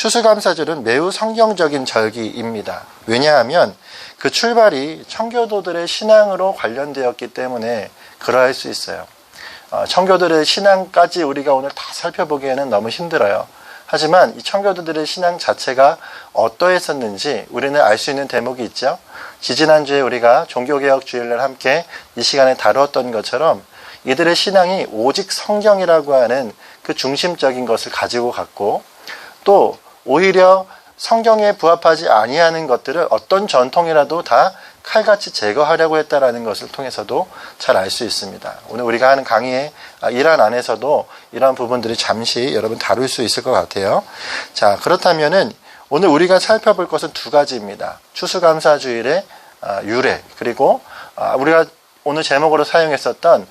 추수감사절은 매우 성경적인 절기입니다. 왜냐하면 그 출발이 청교도들의 신앙으로 관련되었기 때문에 그러할 수 있어요. 청교도들의 신앙까지 우리가 오늘 다 살펴보기에는 너무 힘들어요. 하지만 이 청교도들의 신앙 자체가 어떠했었는지 우리는 알 수 있는 대목이 있죠. 지지난주에 우리가 종교개혁 주일날 함께 이 시간에 다루었던 것처럼 이들의 신앙이 오직 성경이라고 하는 그 중심적인 것을 가지고 갔고, 또 오히려 성경에 부합하지 아니하는 것들을 어떤 전통이라도 다 칼같이 제거하려고 했다라는 것을 통해서도 잘 알 수 있습니다. 오늘 우리가 하는 강의의 일환 안에서도 이러한 부분들이 잠시 여러분 다룰 수 있을 것 같아요. 자, 그렇다면은 오늘 우리가 살펴볼 것은 두 가지입니다. 추수감사주일의 유래, 그리고 우리가 오늘 제목으로 사용했었던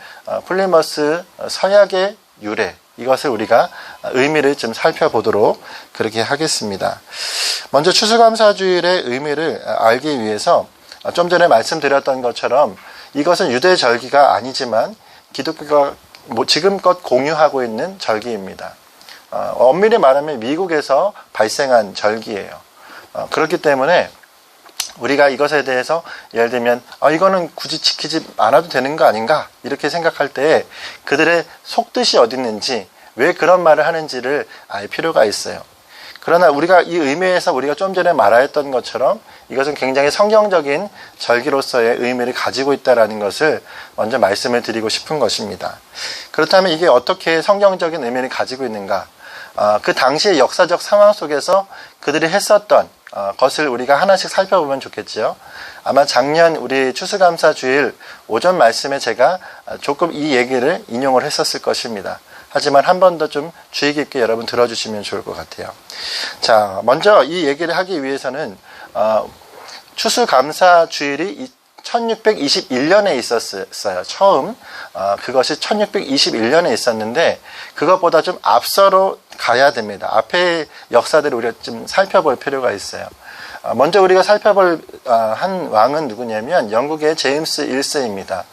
플리머스 서약의 유래, 이것을 우리가 의미를 좀 살펴보도록 그렇게 하겠습니다. 먼저 추수감사주일의 의미를 알기 위해서 좀 전에 말씀드렸던 것처럼 이것은 유대 절기가 아니지만 기독교가 지금껏 공유하고 있는 절기입니다. 엄밀히 말하면 미국에서 발생한 절기예요. 그렇기 때문에 우리가 이것에 대해서 예를 들면 이거는 굳이 지키지 않아도 되는 거 아닌가 이렇게 생각할 때 그들의 속뜻이 어디 있는지, 왜 그런 말을 하는지를 알 필요가 있어요. 그러나 우리가 이 의미에서 우리가 좀 전에 말하였던 것처럼 이것은 굉장히 성경적인 절기로서의 의미를 가지고 있다는 것을 먼저 말씀을 드리고 싶은 것입니다. 그렇다면 이게 어떻게 성경적인 의미를 가지고 있는가? 그 당시의 역사적 상황 속에서 그들이 했었던 것을 우리가 하나씩 살펴보면 좋겠죠. 아마 작년 우리 추수감사주일 오전 말씀에 제가 조금 이 얘기를 인용을 했었을 것입니다. 하지만 한 번 더 좀 주의 깊게 여러분 들어주시면 좋을 것 같아요. 자, 먼저 이 얘기를 하기 위해서는 추수감사주일이 1621년에 있었어요. 처음 그것이 1621년에 있었는데 그것보다 좀 앞서로 가야 됩니다. 앞의 역사들을 우리가 좀 살펴볼 필요가 있어요. 먼저 우리가 살펴볼 한 왕은 누구냐면 영국의 제임스 1세입니다.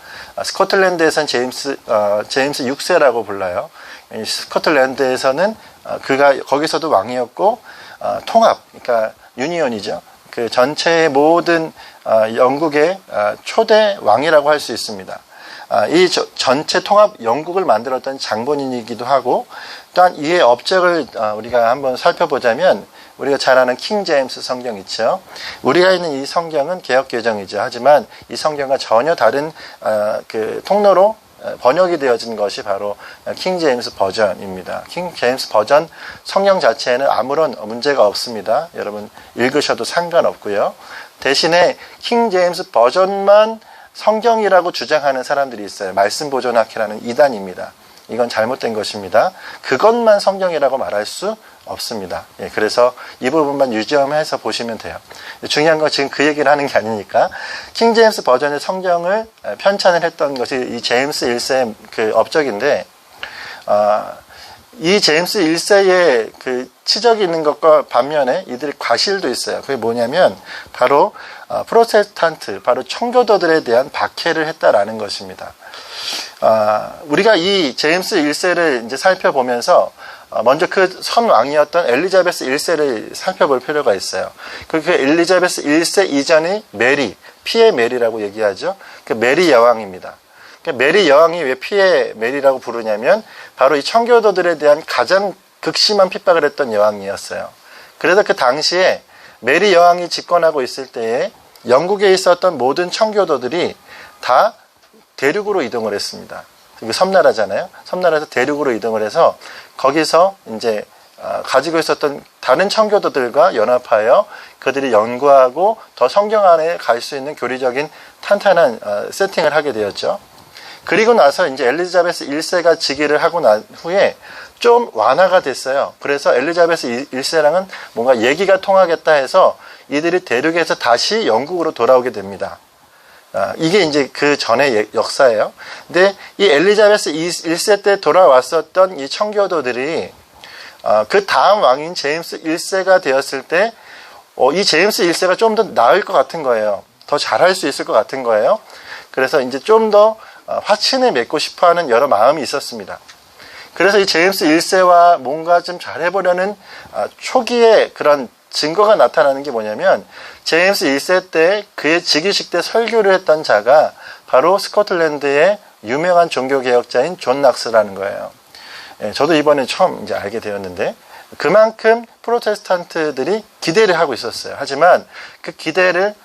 스코틀랜드에서는 제임스 6세라고 불러요. 스코틀랜드에서는 그가 거기서도 왕이었고 통합, 그러니까 유니온이죠. 그 전체의 모든 영국의 초대 왕이라고 할 수 있습니다. 이 전체 통합 영국을 만들었던 장본인이기도 하고, 또한 이의 업적을 우리가 한번 살펴보자면 우리가 잘 아는 킹 제임스 성경 있죠. 우리가 있는 이 성경은 개역개정이죠. 하지만 이 성경과 전혀 다른 그 통로로 번역이 되어진 것이 바로 킹 제임스 버전입니다. 킹 제임스 버전 성경 자체에는 아무런 문제가 없습니다. 여러분 읽으셔도 상관없고요. 대신에 킹 제임스 버전만 성경이라고 주장하는 사람들이 있어요. 말씀보존학회라는 이단입니다. 이건 잘못된 것입니다. 그것만 성경이라고 말할 수 없습니다. 그래서 이 부분만 유념해서 보시면 돼요. 중요한 건 지금 그 얘기를 하는 게 아니니까 킹 제임스 버전의 성경을 편찬을 했던 것이 이 제임스 1세의 그 업적인데, 이 제임스 1세의 그 치적이 있는 것과 반면에 이들의 과실도 있어요. 그게 뭐냐면 바로 프로테스탄트, 바로 청교도들에 대한 박해를 했다라는 것입니다. 우리가 이 제임스 1세를 이제 살펴보면서 먼저 그 선왕이었던 엘리자베스 1세를 살펴볼 필요가 있어요. 그 엘리자베스 1세 이전이 메리, 피의 메리라고 얘기하죠. 그 메리 여왕입니다. 메리 여왕이 왜 피의 메리라고 부르냐면 바로 이 청교도들에 대한 가장 극심한 핍박을 했던 여왕이었어요. 그래서 그 당시에 메리 여왕이 집권하고 있을 때에 영국에 있었던 모든 청교도들이 다 대륙으로 이동을 했습니다. 이게 섬나라잖아요. 섬나라에서 대륙으로 이동을 해서 거기서 이제 가지고 있었던 다른 청교도들과 연합하여 그들이 연구하고 더 성경 안에 갈 수 있는 교리적인 탄탄한 세팅을 하게 되었죠. 그리고 나서 이제 엘리자베스 1세가 즉위를 하고 난 후에 좀 완화가 됐어요. 그래서 엘리자베스 1세랑은 뭔가 얘기가 통하겠다 해서 이들이 대륙에서 다시 영국으로 돌아오게 됩니다. 이게 이제 그 전의 역사예요. 근데 이 엘리자베스 1세 때 돌아왔었던 이 청교도들이 그 다음 왕인 제임스 1세가 되었을 때 이 제임스 1세가 좀 더 나을 것 같은 거예요. 더 잘할 수 있을 것 같은 거예요. 그래서 이제 좀 더 화친을 맺고 싶어하는 여러 마음이 있었습니다. 그래서 이 제임스 1세와 뭔가 좀 잘해보려는 초기에 그런 증거가 나타나는 게 뭐냐면, 제임스 1세 때 그의 즉위식 때 설교를 했던 자가 바로 스코틀랜드의 유명한 종교개혁자인 존 낙스라는 거예요. 저도 이번에 처음 이제 알게 되었는데, 그만큼 프로테스탄트들이 기대를 하고 있었어요. 하지만 그 기대를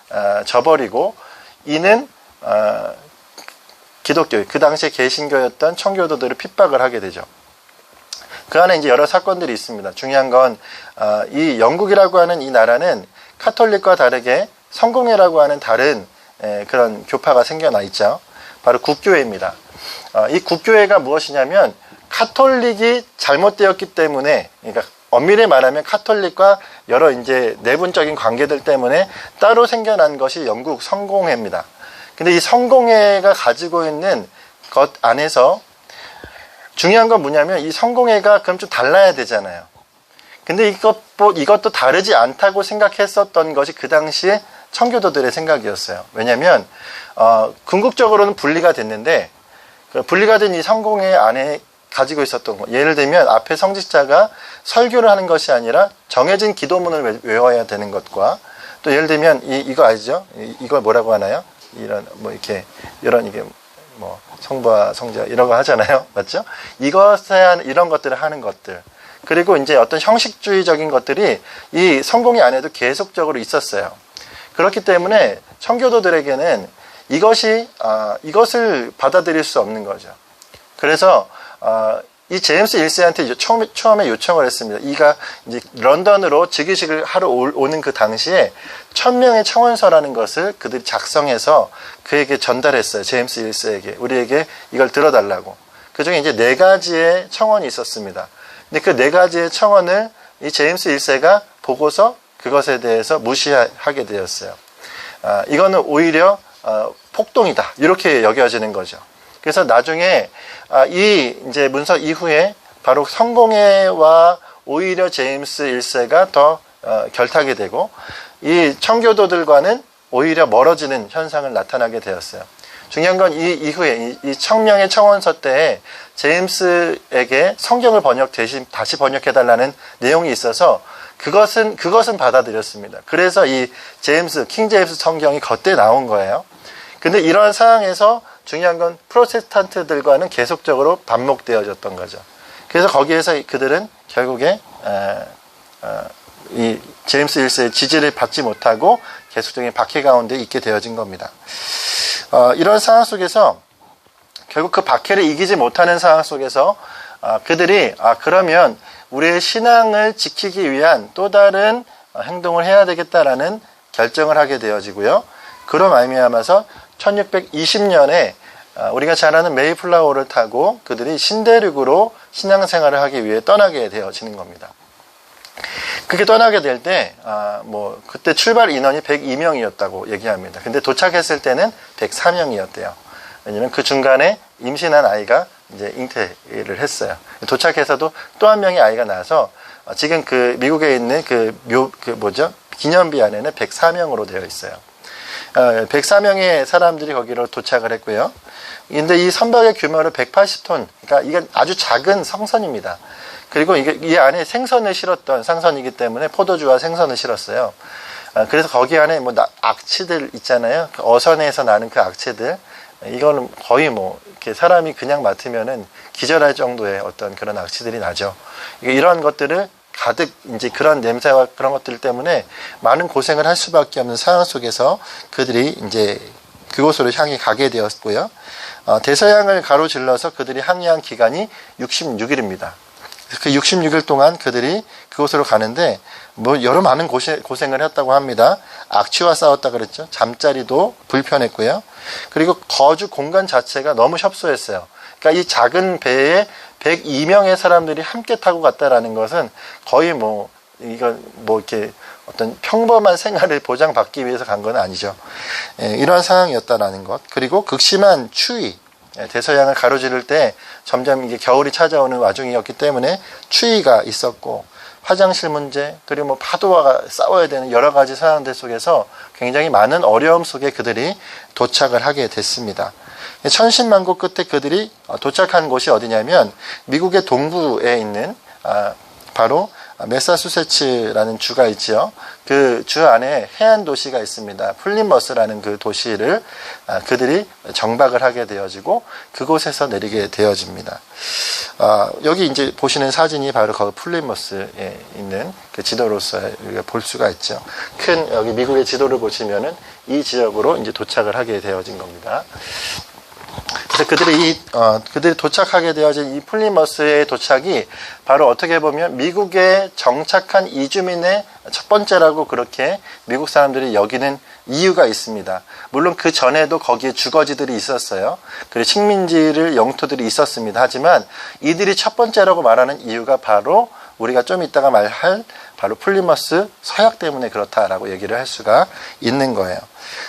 저버리고 이는 기독교, 그 당시에 개신교였던 청교도들을 핍박을 하게 되죠. 그 안에 이제 여러 사건들이 있습니다. 중요한 건 이 영국이라고 하는 이 나라는 카톨릭과 다르게 성공회라고 하는 다른 그런 교파가 생겨나 있죠. 바로 국교회입니다. 이 국교회가 무엇이냐면, 카톨릭이 잘못되었기 때문에, 그러니까 엄밀히 말하면 카톨릭과 여러 이제 내분적인 관계들 때문에 따로 생겨난 것이 영국 성공회입니다. 근데 이 성공회가 가지고 있는 것 안에서 중요한 건 뭐냐면, 이 성공회가 그럼 좀 달라야 되잖아요. 근데 이것도 다르지 않다고 생각했었던 것이 그 당시에 청교도들의 생각이었어요. 왜냐하면 궁극적으로는 분리가 됐는데, 그 분리가 된 이 성공회 안에 가지고 있었던 것, 예를 들면 앞에 성직자가 설교를 하는 것이 아니라 정해진 기도문을 외워야 되는 것과, 또 예를 들면 이거 아시죠? 이걸 뭐라고 하나요? 이런 이렇게 이게 성부와 성자 이런 거 하잖아요, 맞죠? 이런 것들을 하는 것들, 그리고 이제 어떤 형식주의적인 것들이 이 성공회 안에도 계속적으로 있었어요. 그렇기 때문에 청교도들에게는 이것을 받아들일 수 없는 거죠. 그래서 이 제임스 1세한테 이제 처음에 요청을 했습니다. 이가 이제 런던으로 즉위식을 하러 오는 그 당시에 1000명의 청원서라는 것을 그들이 작성해서 그에게 전달했어요. 제임스 1세에게. 우리에게 이걸 들어달라고. 그 중에 이제 4가지의 청원이 있었습니다. 근데 그 4가지의 청원을 이 제임스 1세가 보고서 그것에 대해서 무시하게 되었어요. 이거는 오히려 폭동이다, 이렇게 여겨지는 거죠. 그래서 나중에 이 이제 문서 이후에 바로 성공회와 오히려 제임스 1세가 더 결탁이 되고, 이 청교도들과는 오히려 멀어지는 현상을 나타나게 되었어요. 중요한 건 이 이후에 이 1000명의 청원서 때에 제임스에게 성경을 대신 다시 번역해달라는 내용이 있어서 그것은 받아들였습니다. 그래서 이 킹 제임스 성경이 그때 나온 거예요. 근데 이러한 상황에서 중요한 건 프로테스탄트들과는 계속적으로 반목되어졌던 거죠. 그래서 거기에서 그들은 결국에 이 제임스 1세의 지지를 받지 못하고 계속적인 박해 가운데 있게 되어진 겁니다. 이런 상황 속에서 결국 그 박해를 이기지 못하는 상황 속에서 그들이 그러면 우리의 신앙을 지키기 위한 또 다른 행동을 해야 되겠다라는 결정을 하게 되어지고요. 그로 말미암아서 1620년에 우리가 잘 아는 메이플라워를 타고 그들이 신대륙으로 신앙생활을 하기 위해 떠나게 되어지는 겁니다. 그렇게 떠나게 될 때 그때 출발 인원이 102명이었다고 얘기합니다. 근데 도착했을 때는 104명이었대요. 왜냐면 그 중간에 임신한 아이가 이제 잉태를 했어요. 도착해서도 또 한 명의 아이가 나서 지금 그 미국에 있는 기념비 안에는 104명으로 되어 있어요. 104명의 사람들이 거기로 도착을 했고요. 근데 이 선박의 규모는 180톤, 그러니까 이건 아주 작은 성선입니다. 그리고 이 안에 생선을 실었던 상선이기 때문에 포도주와 생선을 실었어요. 그래서 거기 안에 악취들 있잖아요. 그 어선에서 나는 그 악취들, 이거는 거의 이렇게 사람이 그냥 맡으면은 기절할 정도의 어떤 그런 악취들이 나죠. 이런 것들을 가득 이제 그런 냄새와 그런 것들 때문에 많은 고생을 할 수밖에 없는 상황 속에서 그들이 이제 그곳으로 향해 가게 되었고요. 대서양을 가로질러서 그들이 항해한 기간이 66일입니다. 그 66일 동안 그들이 그곳으로 가는데 여러 많은 고생을 했다고 합니다. 악취와 싸웠다 그랬죠. 잠자리도 불편했고요. 그리고 거주 공간 자체가 너무 협소했어요. 그러니까 이 작은 배에 102명의 사람들이 함께 타고 갔다라는 것은 거의 이렇게 어떤 평범한 생활을 보장받기 위해서 간 건 아니죠. 이러한 상황이었다라는 것. 그리고 극심한 추위. 대서양을 가로지를 때 점점 이게 겨울이 찾아오는 와중이었기 때문에 추위가 있었고, 화장실 문제, 그리고 파도와 싸워야 되는 여러 가지 상황들 속에서 굉장히 많은 어려움 속에 그들이 도착을 하게 됐습니다. 천신만고 끝에 그들이 도착한 곳이 어디냐면 미국의 동부에 있는 바로 매사추세츠라는 주가 있죠. 그 주 안에 해안 도시가 있습니다. 플리머스라는 그 도시를 그들이 정박을 하게 되어지고 그곳에서 내리게 되어집니다. 여기 이제 보시는 사진이 바로 거기 플리머스에 있는 그 지도로서 우리가 볼 수가 있죠. 큰 여기 미국의 지도를 보시면은 이 지역으로 이제 도착을 하게 되어진 겁니다. 그래서 그들이 도착하게 되어진 이 플리머스의 도착이 바로 어떻게 보면 미국에 정착한 이주민의 첫 번째라고 그렇게 미국 사람들이 여기는 이유가 있습니다. 물론 그 전에도 거기에 주거지들이 있었어요. 그리고 식민지를 영토들이 있었습니다. 하지만 이들이 첫 번째라고 말하는 이유가 바로 우리가 좀 이따가 말할 바로 플리머스 서약 때문에 그렇다라고 얘기를 할 수가 있는 거예요.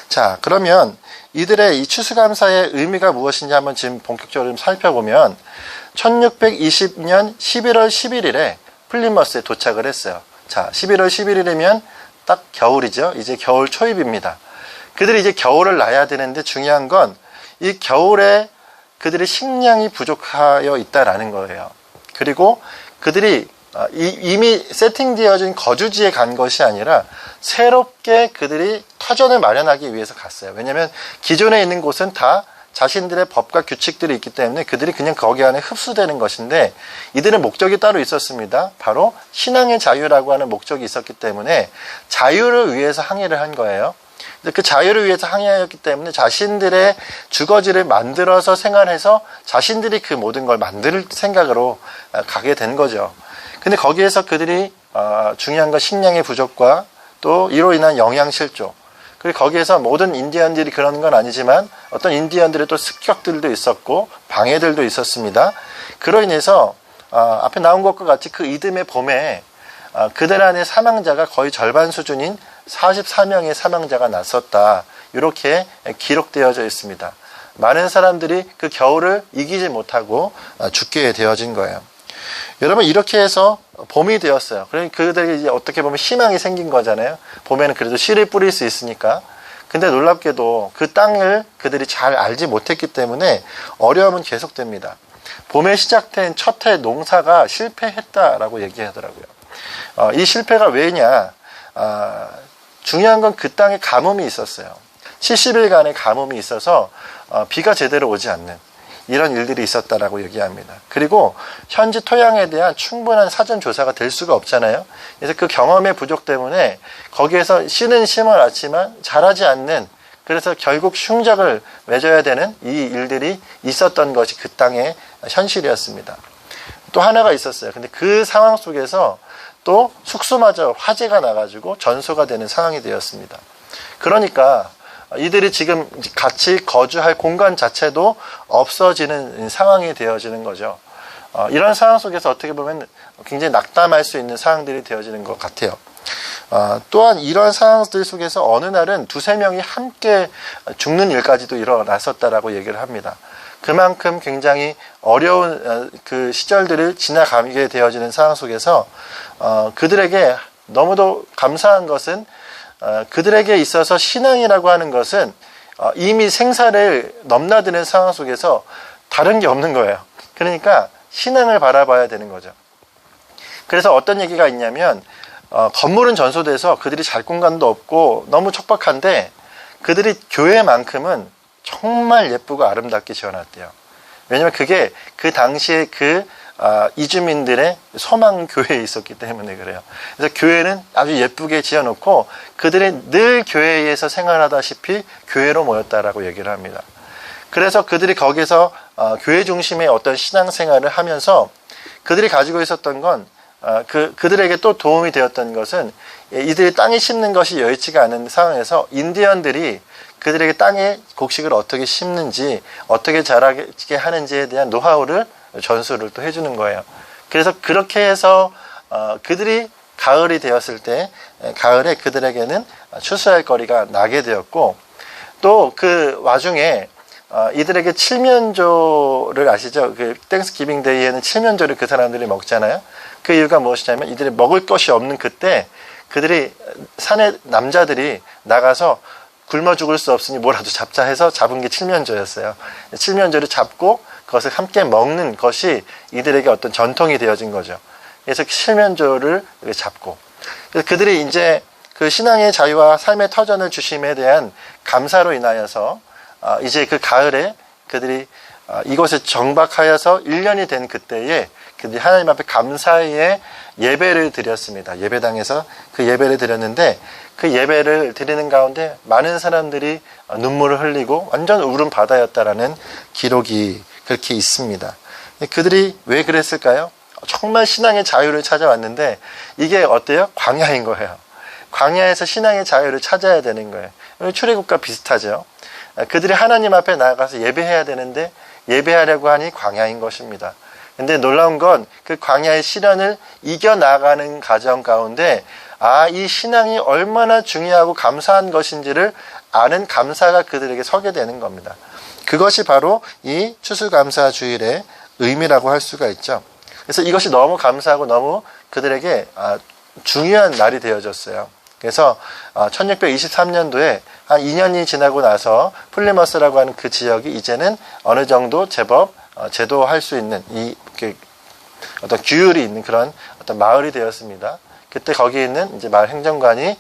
자, 그러면 이들의 이 추수감사의 의미가 무엇인지 한번 지금 본격적으로 좀 살펴보면 1620년 11월 11일에 플리머스에 도착을 했어요. 자, 11월 11일이면 딱 겨울이죠. 이제 겨울 초입입니다. 그들이 이제 겨울을 나야 되는데 중요한 건 이 겨울에 그들의 식량이 부족하여 있다라는 거예요. 그리고 그들이 이미 세팅되어진 거주지에 간 것이 아니라 새롭게 그들이 터전을 마련하기 위해서 갔어요. 왜냐하면 기존에 있는 곳은 다 자신들의 법과 규칙들이 있기 때문에 그들이 그냥 거기 안에 흡수되는 것인데 이들은 목적이 따로 있었습니다. 바로 신앙의 자유라고 하는 목적이 있었기 때문에 자유를 위해서 항해를 한 거예요. 그 자유를 위해서 항해하였기 때문에 자신들의 주거지를 만들어서 생활해서 자신들이 그 모든 걸 만들 생각으로 가게 된 거죠. 근데 거기에서 그들이 중요한 건 식량의 부족과 또 이로 인한 영양 실조, 그리고 거기에서 모든 인디언들이 그런 건 아니지만 어떤 인디언들의 또 습격들도 있었고 방해들도 있었습니다. 그로 인해서 앞에 나온 것과 같이 그 이듬해 봄에 그들 안에 사망자가 거의 절반 수준인 44명의 사망자가 났었다. 이렇게 기록되어져 있습니다. 많은 사람들이 그 겨울을 이기지 못하고 죽게 되어진 거예요. 여러분, 이렇게 해서 봄이 되었어요. 그러니까 그들이 이제 어떻게 보면 희망이 생긴 거잖아요. 봄에는 그래도 씨를 뿌릴 수 있으니까. 근데 놀랍게도 그 땅을 그들이 잘 알지 못했기 때문에 어려움은 계속됩니다. 봄에 시작된 첫 해 농사가 실패했다라고 얘기하더라고요. 이 실패가 왜냐? 중요한 건 그 땅에 가뭄이 있었어요. 70일간의 가뭄이 있어서 비가 제대로 오지 않는 이런 일들이 있었다라고 얘기합니다. 그리고 현지 토양에 대한 충분한 사전 조사가 될 수가 없잖아요. 그래서 그 경험의 부족 때문에 거기에서 씨는 심어놨지만 자라지 않는, 그래서 결국 흉작을 맺어야 되는 이 일들이 있었던 것이 그 땅의 현실이었습니다. 또 하나가 있었어요. 근데 그 상황 속에서 또 숙소마저 화재가 나가지고 전소가 되는 상황이 되었습니다. 그러니까 이들이 지금 같이 거주할 공간 자체도 없어지는 상황이 되어지는 거죠. 이런 상황 속에서 어떻게 보면 굉장히 낙담할 수 있는 상황들이 되어지는 것 같아요. 또한 이런 상황들 속에서 어느 날은 두세 명이 함께 죽는 일까지도 일어났었다라고 얘기를 합니다. 그만큼 굉장히 어려운 그 시절들을 지나가게 되어지는 상황 속에서 그들에게 너무도 감사한 것은 그들에게 있어서 신앙이라고 하는 것은 이미 생사를 넘나드는 상황 속에서 다른 게 없는 거예요. 그러니까 신앙을 바라봐야 되는 거죠. 그래서 어떤 얘기가 있냐면 건물은 전소돼서 그들이 잘 공간도 없고 너무 척박한데 그들이 교회만큼은 정말 예쁘고 아름답게 지어놨대요. 왜냐하면 그게 그 당시에 그 이주민들의 소망 교회에 있었기 때문에 그래요. 그래서 교회는 아주 예쁘게 지어놓고 그들이 늘 교회에서 생활하다시피 교회로 모였다라고 얘기를 합니다. 그래서 그들이 거기서 교회 중심의 어떤 신앙생활을 하면서 그들이 가지고 있었던 건 그들에게 또 도움이 되었던 것은 이들이 땅에 심는 것이 여의치가 않은 상황에서 인디언들이 그들에게 땅에 곡식을 어떻게 심는지 어떻게 자라게 하는지에 대한 노하우를 전수를 또 해주는 거예요. 그래서 그렇게 해서 그들이 가을이 되었을 때 가을에 그들에게는 추수할 거리가 나게 되었고 또 그 와중에 이들에게 칠면조를 아시죠? 그 땡스기빙 데이에는 칠면조를 그 사람들이 먹잖아요. 그 이유가 무엇이냐면 이들이 먹을 것이 없는 그때 그들이 산의 남자들이 나가서 굶어 죽을 수 없으니 뭐라도 잡자 해서 잡은 게 칠면조였어요. 칠면조를 잡고 그것을 함께 먹는 것이 이들에게 어떤 전통이 되어진 거죠. 그래서 칠면조를 잡고, 그래서 그들이 이제 그 신앙의 자유와 삶의 터전을 주심에 대한 감사로 인하여서 이제 그 가을에 그들이 이곳에 정박하여서 1년이 된 그때에 그들이 하나님 앞에 감사의 예배를 드렸습니다. 예배당에서 그 예배를 드렸는데, 그 예배를 드리는 가운데 많은 사람들이 눈물을 흘리고 완전 울음 바다였다라는 기록이 그렇게 있습니다. 그들이 왜 그랬을까요? 정말 신앙의 자유를 찾아왔는데 이게 어때요? 광야인 거예요. 광야에서 신앙의 자유를 찾아야 되는 거예요. 출애굽과 비슷하죠. 그들이 하나님 앞에 나아가서 예배해야 되는데 예배하려고 하니 광야인 것입니다. 근데 놀라운 건 그 광야의 시련을 이겨나가는 과정 가운데 이 신앙이 얼마나 중요하고 감사한 것인지를 아는 감사가 그들에게 서게 되는 겁니다. 그것이 바로 이 추수감사주일의 의미라고 할 수가 있죠. 그래서 이것이 너무 감사하고 너무 그들에게 중요한 날이 되어졌어요. 그래서 1623년도에 한 2년이 지나고 나서 플리머스라고 하는 그 지역이 이제는 어느 정도 제법 제도할 수 있는 어떤 규율이 있는 그런 어떤 마을이 되었습니다. 그때 거기 있는 이제 마을 행정관이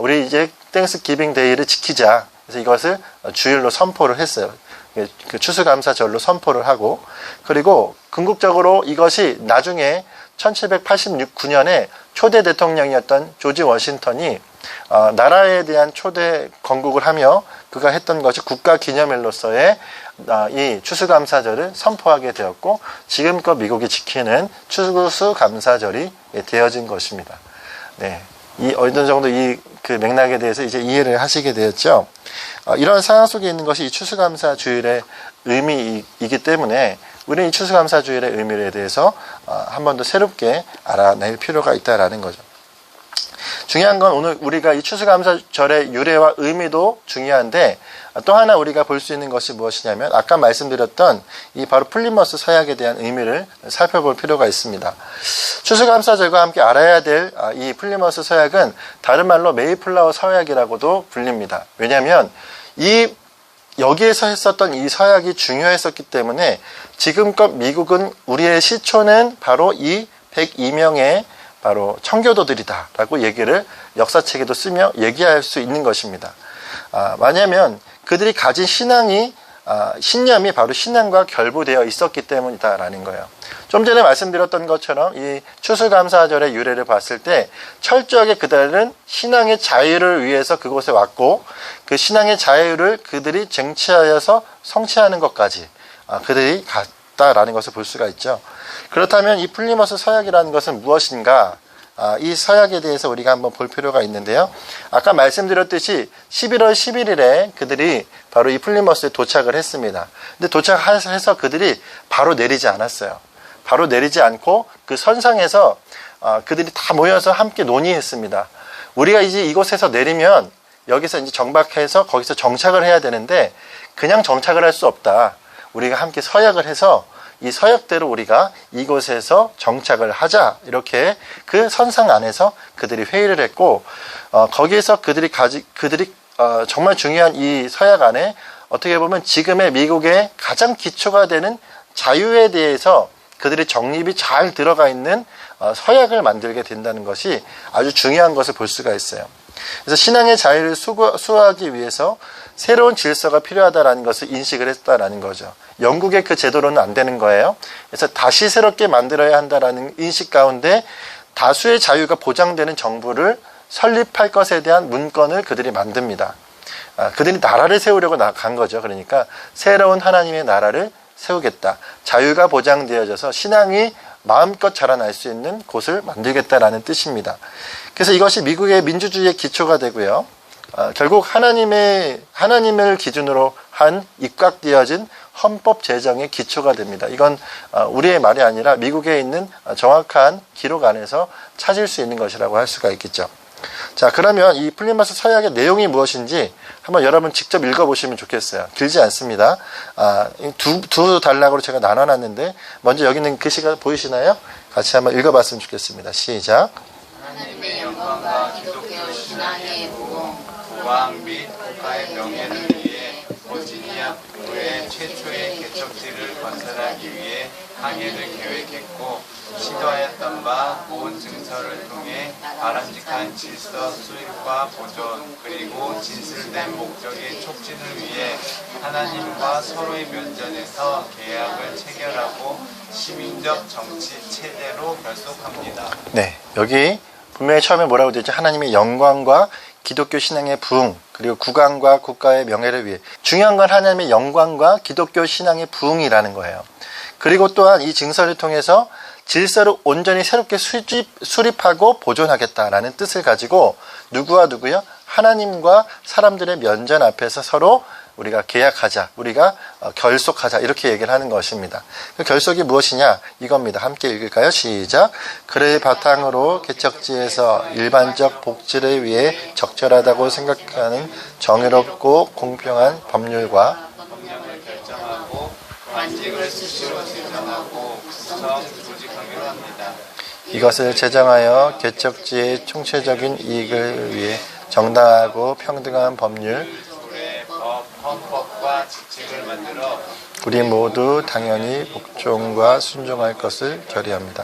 우리 이제 땡스 기빙 데이를 지키자. 그래서 이것을 주일로 선포를 했어요. 그 추수감사절로 선포를 하고, 그리고 궁극적으로 이것이 나중에 1789년에 초대 대통령이었던 조지 워싱턴이 나라에 대한 초대 건국을 하며 그가 했던 것이 국가기념일로서의 이 추수감사절을 선포하게 되었고, 지금껏 미국이 지키는 추수감사절이 되어진 것입니다. 네, 이 어느 정도 그 맥락에 대해서 이제 이해를 하시게 되었죠. 이런 상황 속에 있는 것이 이 추수감사주일의 의미이기 때문에 우리는 이 추수감사주일의 의미에 대해서 한 번 더 새롭게 알아낼 필요가 있다라는 거죠. 중요한 건 오늘 우리가 이 추수감사절의 유래와 의미도 중요한데, 또 하나 우리가 볼 수 있는 것이 무엇이냐면 아까 말씀드렸던 이 바로 플리머스 서약에 대한 의미를 살펴볼 필요가 있습니다. 추수감사절과 함께 알아야 될 이 플리머스 서약은 다른 말로 메이플라워 서약이라고도 불립니다. 왜냐하면 여기에서 했었던 이 서약이 중요했었기 때문에 지금껏 미국은 우리의 시초는 바로 이 102명의 바로 청교도들이다라고 얘기를 역사책에도 쓰며 얘기할 수 있는 것입니다. 왜냐하면 그들이 가진 신념이 바로 신앙과 결부되어 있었기 때문이다라는 거예요. 좀 전에 말씀드렸던 것처럼 이 추수감사절의 유래를 봤을 때 철저하게 그들은 신앙의 자유를 위해서 그곳에 왔고, 그 신앙의 자유를 그들이 쟁취하여서 성취하는 것까지 그들이 갔다라는 것을 볼 수가 있죠. 그렇다면 이 플리머스 서약이라는 것은 무엇인가? 이 서약에 대해서 우리가 한번 볼 필요가 있는데요. 아까 말씀드렸듯이 11월 11일에 그들이 바로 이 플리머스에 도착을 했습니다. 근데 도착해서 그들이 바로 내리지 않았어요. 바로 내리지 않고 그 선상에서 그들이 다 모여서 함께 논의했습니다. 우리가 이제 이곳에서 내리면 여기서 이제 정박해서 거기서 정착을 해야 되는데 그냥 정착을 할 수 없다. 우리가 함께 서약을 해서 이 서약대로 우리가 이곳에서 정착을 하자, 이렇게 그 선상 안에서 그들이 회의를 했고, 거기에서 그들이 정말 중요한 이 서약 안에 어떻게 보면 지금의 미국의 가장 기초가 되는 자유에 대해서 그들의 정립이 잘 들어가 있는 서약을 만들게 된다는 것이 아주 중요한 것을 볼 수가 있어요. 그래서 신앙의 자유를 수호하기 위해서 새로운 질서가 필요하다라는 것을 인식을 했다라는 거죠. 영국의 그 제도로는 안 되는 거예요. 그래서 다시 새롭게 만들어야 한다라는 인식 가운데 다수의 자유가 보장되는 정부를 설립할 것에 대한 문건을 그들이 만듭니다. 그들이 나라를 세우려고 간 거죠. 그러니까 새로운 하나님의 나라를 세우겠다. 자유가 보장되어져서 신앙이 마음껏 자라날 수 있는 곳을 만들겠다라는 뜻입니다. 그래서 이것이 미국의 민주주의의 기초가 되고요. 결국 하나님을 기준으로 한 입각되어진 헌법 제정의 기초가 됩니다. 이건 우리의 말이 아니라 미국에 있는 정확한 기록 안에서 찾을 수 있는 것이라고 할 수가 있겠죠. 자, 그러면 이 플리머스 서약의 내용이 무엇인지 한번 여러분 직접 읽어보시면 좋겠어요. 길지 않습니다. 두 단락으로 제가 나눠놨는데 먼저 여기 있는 글씨가 보이시나요? 같이 한번 읽어봤으면 좋겠습니다. 시작. 하나님의 영광과 기독교 신앙의 복음 왕 및 국가의 명예를 위해 버지니아 북부의 최초의 개척지를 건설하기 위해 항해를 계획했고 시도하였던 바 온 증서를 통해 바람직한 질서 수립과 보존 그리고 진실된 목적의 촉진을 위해 하나님과 서로의 면전에서 계약을 체결하고 시민적 정치 체제로 결속합니다. 네, 여기 분명히 처음에 뭐라고 되죠? 하나님의 영광과 기독교 신앙의 부흥, 그리고 국왕과 국가의 명예를 위해. 중요한 건 하나님의 영광과 기독교 신앙의 부흥이라는 거예요. 그리고 또한 이 증서를 통해서 질서를 온전히 새롭게 수립하고 보존하겠다라는 뜻을 가지고 누구와 누구요? 하나님과 사람들의 면전 앞에서 서로 우리가 계약하자, 우리가 결속하자 이렇게 얘기를 하는 것입니다. 그 결속이 무엇이냐? 이겁니다. 함께 읽을까요? 시작. 그를 바탕으로 개척지에서 일반적 복지를 위해 적절하다고 생각하는 정의롭고 공평한 법률과 법령을 결정하고 관직을 수시로 제정하고 구성 조직하기로 합니다. 이것을 제정하여 개척지의 총체적인 이익을 위해 정당하고 평등한 법률, 헌법과 지칙을 만들어 우리 모두 당연히 복종과 순종할 것을 결의합니다.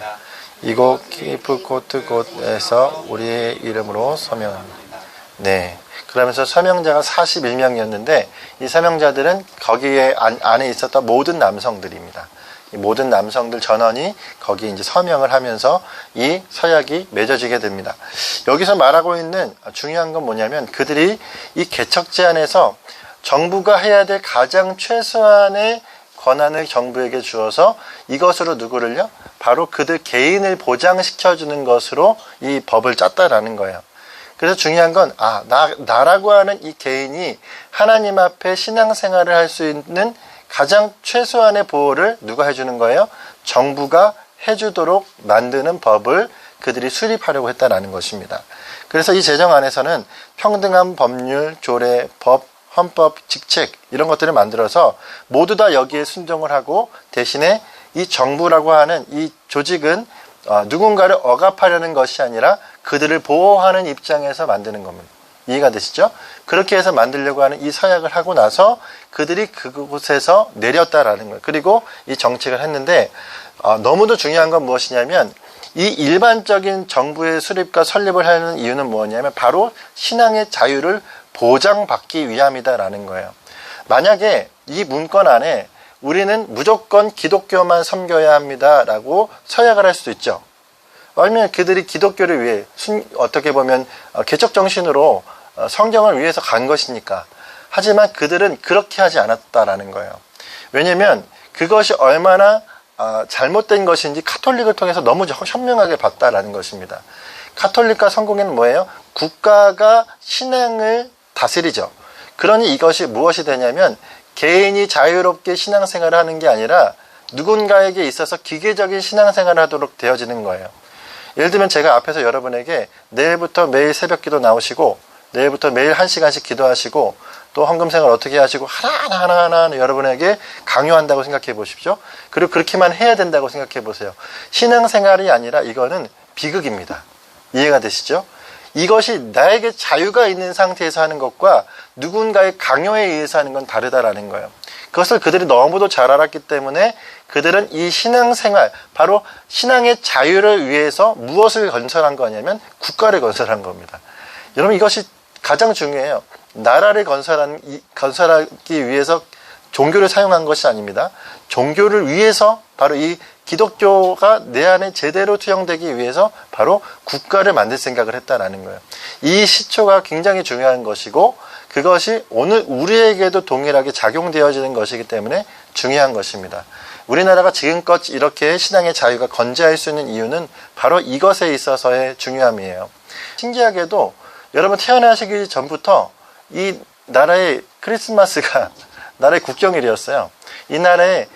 이곳 키프코트 곳에서 우리의 이름으로 서명합니다. 네. 그러면서 서명자가 41명이었는데 이 서명자들은 거기에 안에 있었던 모든 남성들입니다. 이 모든 남성들 전원이 거기에 이제 서명을 하면서 이 서약이 맺어지게 됩니다. 여기서 말하고 있는 중요한 건 뭐냐면 그들이 이 개척제 안에서 정부가 해야 될 가장 최소한의 권한을 정부에게 주어서 이것으로 누구를요? 바로 그들 개인을 보장시켜주는 것으로 이 법을 짰다라는 거예요. 그래서 중요한 건 나라고 하는 이 개인이 하나님 앞에 신앙생활을 할 수 있는 가장 최소한의 보호를 누가 해주는 거예요? 정부가 해주도록 만드는 법을 그들이 수립하려고 했다라는 것입니다. 그래서 이 제정 안에서는 평등한 법률, 조례, 법, 헌법, 직책 이런 것들을 만들어서 모두 다 여기에 순종을 하고 대신에 이 정부라고 하는 이 조직은 누군가를 억압하려는 것이 아니라 그들을 보호하는 입장에서 만드는 겁니다. 이해가 되시죠? 그렇게 해서 만들려고 하는 이 서약을 하고 나서 그들이 그곳에서 내렸다라는 거예요. 그리고 이 정책을 했는데 너무도 중요한 건 무엇이냐면 이 일반적인 정부의 수립과 설립을 하는 이유는 뭐냐면 바로 신앙의 자유를 보장받기 위함이다라는 거예요. 만약에 이 문건 안에 우리는 무조건 기독교만 섬겨야 합니다라고 서약을 할 수도 있죠. 아니면 그들이 기독교를 위해 어떻게 보면 개척 정신으로 성경을 위해서 간 것이니까. 하지만 그들은 그렇게 하지 않았다라는 거예요. 왜냐하면 그것이 얼마나 잘못된 것인지 카톨릭을 통해서 너무 현명하게 봤다라는 것입니다. 카톨릭과 성공회는 뭐예요? 국가가 신앙을 다스리죠. 그러니 이것이 무엇이 되냐면 개인이 자유롭게 신앙생활을 하는 게 아니라 누군가에게 있어서 기계적인 신앙생활을 하도록 되어지는 거예요. 예를 들면 제가 앞에서 여러분에게 내일부터 매일 새벽기도 나오시고 내일부터 매일 1시간씩 기도하시고 또 헌금생활 어떻게 하시고 하나하나 여러분에게 강요한다고 생각해 보십시오. 그리고 그렇게만 해야 된다고 생각해 보세요. 신앙생활이 아니라 이거는 비극입니다. 이해가 되시죠? 이것이 나에게 자유가 있는 상태에서 하는 것과 누군가의 강요에 의해서 하는 건 다르다라는 거예요. 그것을 그들이 너무도 잘 알았기 때문에 그들은 이 신앙생활, 바로 신앙의 자유를 위해서 무엇을 건설한 거냐면 국가를 건설한 겁니다. 여러분 이것이 가장 중요해요. 나라를 건설하기 위해서 종교를 사용한 것이 아닙니다. 종교를 위해서 바로 이 기독교가 내 안에 제대로 투영되기 위해서 바로 국가를 만들 생각을 했다라는 거예요. 이 시초가 굉장히 중요한 것이고 그것이 오늘 우리에게도 동일하게 작용되어지는 것이기 때문에 중요한 것입니다. 우리나라가 지금껏 이렇게 신앙의 자유가 건재할 수 있는 이유는 바로 이것에 있어서의 중요함이에요. 신기하게도 여러분 태어나시기 전부터 이 나라의 크리스마스가 나라의 국경일이었어요. 이 나라에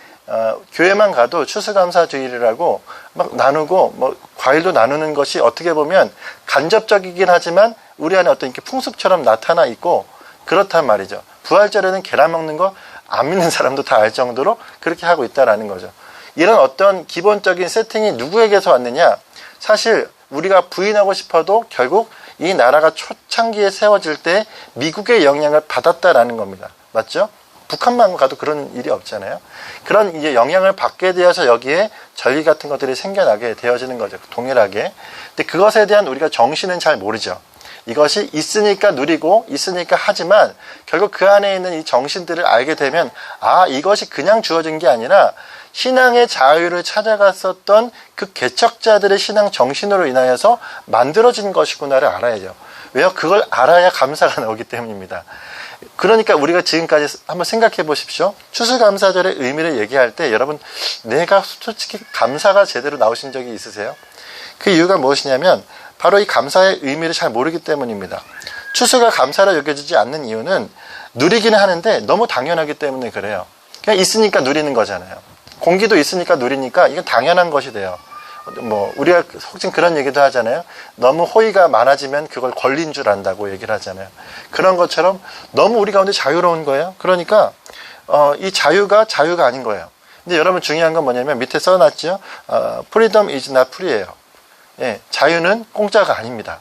교회만 가도 추수감사주일이라고 막 나누고 뭐 과일도 나누는 것이 어떻게 보면 간접적이긴 하지만 우리 안에 어떤 이렇게 풍습처럼 나타나 있고 그렇단 말이죠. 부활절에는 계란 먹는 거 안 믿는 사람도 다 알 정도로 그렇게 하고 있다라는 거죠. 이런 어떤 기본적인 세팅이 누구에게서 왔느냐? 사실 우리가 부인하고 싶어도 결국 이 나라가 초창기에 세워질 때 미국의 영향을 받았다라는 겁니다. 맞죠? 북한만 가도 그런 일이 없잖아요. 그런 이제 영향을 받게 되어서 여기에 전리 같은 것들이 생겨나게 되어지는 거죠. 동일하게. 근데 그것에 대한 우리가 정신은 잘 모르죠. 이것이 있으니까 누리고 있으니까 하지만 결국 그 안에 있는 이 정신들을 알게 되면 아, 이것이 그냥 주어진 게 아니라 신앙의 자유를 찾아갔었던 그 개척자들의 신앙 정신으로 인하여서 만들어진 것이구나를 알아야죠. 왜요? 그걸 알아야 감사가 나오기 때문입니다. 그러니까 우리가 지금까지 한번 생각해 보십시오. 추수감사절의 의미를 얘기할 때 여러분 내가 솔직히 감사가 제대로 나오신 적이 있으세요? 그 이유가 무엇이냐면 바로 이 감사의 의미를 잘 모르기 때문입니다. 추수가 감사로 여겨지지 않는 이유는 누리기는 하는데 너무 당연하기 때문에 그래요. 그냥 있으니까 누리는 거잖아요. 공기도 있으니까 누리니까 이건 당연한 것이 돼요. 뭐 우리가 혹시 그런 얘기도 하잖아요. 너무 호의가 많아지면 그걸 권리인 줄 안다고 얘기를 하잖아요. 그런 것처럼 너무 우리 가운데 자유로운 거예요. 그러니까 이 자유가 아닌 거예요. 근데 여러분 중요한 건 뭐냐면 밑에 써놨죠. Freedom is not free예요. 예, 자유는 공짜가 아닙니다.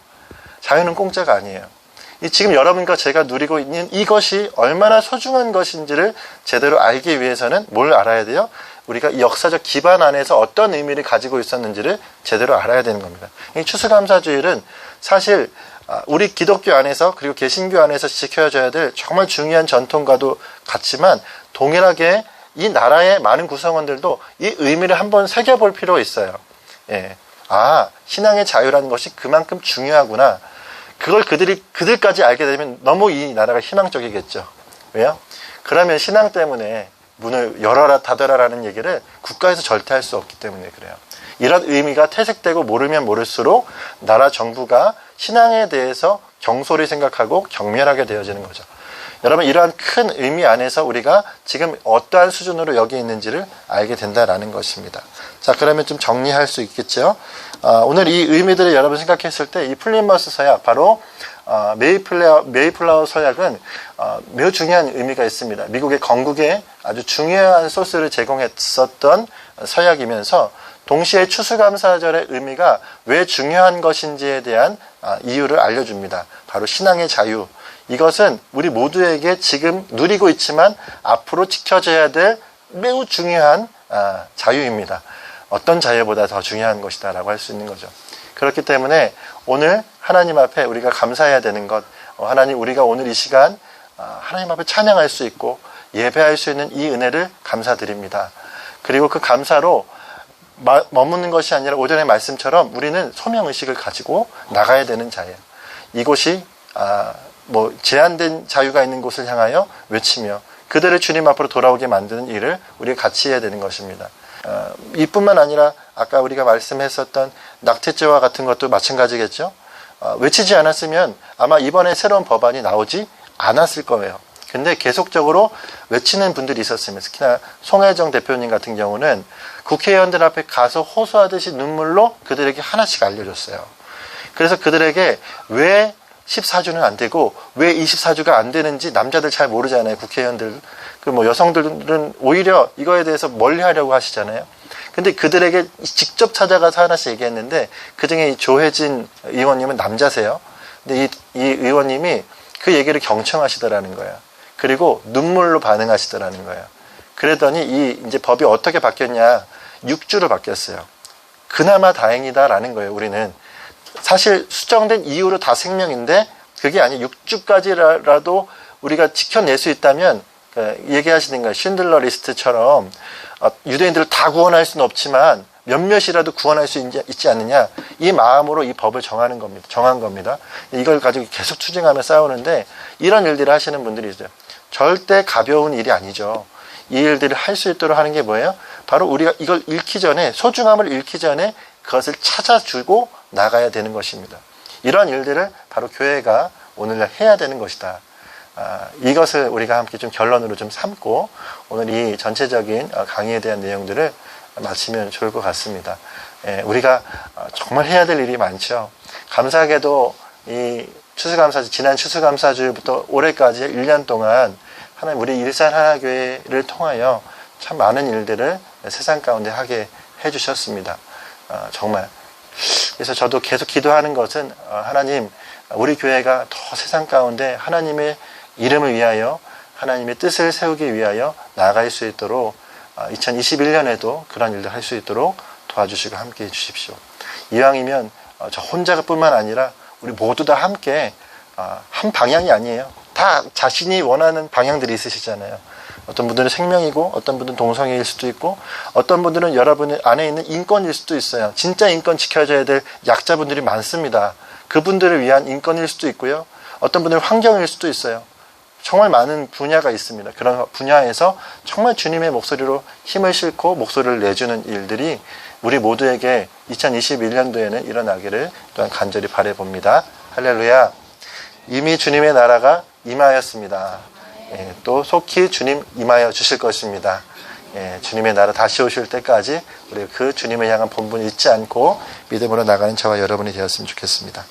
자유는 공짜가 아니에요. 지금 여러분과 제가 누리고 있는 이것이 얼마나 소중한 것인지를 제대로 알기 위해서는 뭘 알아야 돼요? 우리가 이 역사적 기반 안에서 어떤 의미를 가지고 있었는지를 제대로 알아야 되는 겁니다. 이 추수감사주일은 사실 우리 기독교 안에서 그리고 개신교 안에서 지켜져야 될 정말 중요한 전통과도 같지만 동일하게 이 나라의 많은 구성원들도 이 의미를 한번 새겨볼 필요가 있어요. 예. 아, 신앙의 자유라는 것이 그만큼 중요하구나. 그걸 그들까지 알게 되면 너무 이 나라가 희망적이겠죠. 왜요? 그러면 신앙 때문에 문을 열어라 닫아라라는 얘기를 국가에서 절대 할 수 없기 때문에 그래요. 이런 의미가 퇴색되고 모르면 모를수록 나라 정부가 신앙에 대해서 경솔히 생각하고 경멸하게 되어지는 거죠. 여러분 이러한 큰 의미 안에서 우리가 지금 어떠한 수준으로 여기 있는지를 알게 된다라는 것입니다. 자, 그러면 좀 정리할 수 있겠죠. 오늘 이 의미들을 여러분 생각했을 때 이 플리머스 서약, 바로 메이플라워 서약은 매우 중요한 의미가 있습니다. 미국의 건국에 아주 중요한 소스를 제공했었던 서약이면서 동시에 추수감사절의 의미가 왜 중요한 것인지에 대한 이유를 알려줍니다. 바로 신앙의 자유. 이것은 우리 모두에게 지금 누리고 있지만 앞으로 지켜져야 될 매우 중요한 자유입니다. 어떤 자유보다 더 중요한 것이다 라고 할 수 있는 거죠. 그렇기 때문에 오늘 하나님 앞에 우리가 감사해야 되는 것, 하나님 우리가 오늘 이 시간 하나님 앞에 찬양할 수 있고 예배할 수 있는 이 은혜를 감사드립니다. 그리고 그 감사로 머무는 것이 아니라 오전의 말씀처럼 우리는 소명의식을 가지고 나가야 되는 자예요. 이곳이 제한된 자유가 있는 곳을 향하여 외치며 그들을 주님 앞으로 돌아오게 만드는 일을 우리가 같이 해야 되는 것입니다. 이뿐만 아니라 아까 우리가 말씀했었던 낙태죄와 같은 것도 마찬가지겠죠. 외치지 않았으면 아마 이번에 새로운 법안이 나오지 않았을 거예요. 근데 계속적으로 외치는 분들이 있었으면, 특히나 송혜정 대표님 같은 경우는 국회의원들 앞에 가서 호소하듯이 눈물로 그들에게 하나씩 알려줬어요. 그래서 그들에게 왜 14주는 안 되고 왜 24주가 안 되는지 남자들 잘 모르잖아요. 국회의원들. 여성들은 오히려 이거에 대해서 멀리 하려고 하시잖아요. 근데 그들에게 직접 찾아가서 하나씩 얘기했는데 그중에 이 조혜진 의원님은 남자세요. 근데 이 의원님이 그 얘기를 경청하시더라는 거예요. 그리고 눈물로 반응하시더라는 거예요. 그러더니 이제 법이 어떻게 바뀌었냐. 6주로 바뀌었어요. 그나마 다행이다라는 거예요. 우리는. 사실 수정된 이후로 다 생명인데 그게 아니 6주까지라도 우리가 지켜낼 수 있다면 얘기하시는 거예요. 쉰들러 리스트처럼 유대인들을 다 구원할 수는 없지만 몇몇이라도 구원할 수 있지 않느냐, 이 마음으로 이 법을 정한 겁니다. 이걸 가지고 계속 추징하며 싸우는데 이런 일들을 하시는 분들이 있어요. 절대 가벼운 일이 아니죠. 이 일들을 할 수 있도록 하는 게 뭐예요? 바로 우리가 이걸 잃기 전에, 소중함을 잃기 전에 그것을 찾아주고 나가야 되는 것입니다. 이런 일들을 바로 교회가 오늘날 해야 되는 것이다. 이것을 우리가 함께 좀 결론으로 좀 삼고 오늘 이 전체적인 강의에 대한 내용들을 마치면 좋을 것 같습니다. 우리가 정말 해야 될 일이 많죠. 감사하게도 이 추수감사주, 지난 추수감사주부터 올해까지 1년 동안 하나님 우리 일산하나교회를 통하여 참 많은 일들을 세상 가운데 하게 해주셨습니다. 정말. 그래서 저도 계속 기도하는 것은 하나님 우리 교회가 더 세상 가운데 하나님의 이름을 위하여 하나님의 뜻을 세우기 위하여 나아갈 수 있도록 2021년에도 그런 일들 할 수 있도록 도와주시고 함께 해주십시오. 이왕이면 저 혼자가 뿐만 아니라 우리 모두 다 함께 한 방향이 아니에요. 다 자신이 원하는 방향들이 있으시잖아요. 어떤 분들은 생명이고 어떤 분들은 동성애일 수도 있고 어떤 분들은 여러분 안에 있는 인권일 수도 있어요. 진짜 인권 지켜줘야 될 약자분들이 많습니다. 그분들을 위한 인권일 수도 있고요. 어떤 분들은 환경일 수도 있어요. 정말 많은 분야가 있습니다. 그런 분야에서 정말 주님의 목소리로 힘을 싣고 목소리를 내주는 일들이 우리 모두에게 2021년도에는 일어나기를 또한 간절히 바라봅니다. 할렐루야. 이미 주님의 나라가 임하였습니다. 또 속히 주님 임하여 주실 것입니다. 주님의 나라 다시 오실 때까지 우리 그 주님을 향한 본분 잊지 않고 믿음으로 나가는 저와 여러분이 되었으면 좋겠습니다.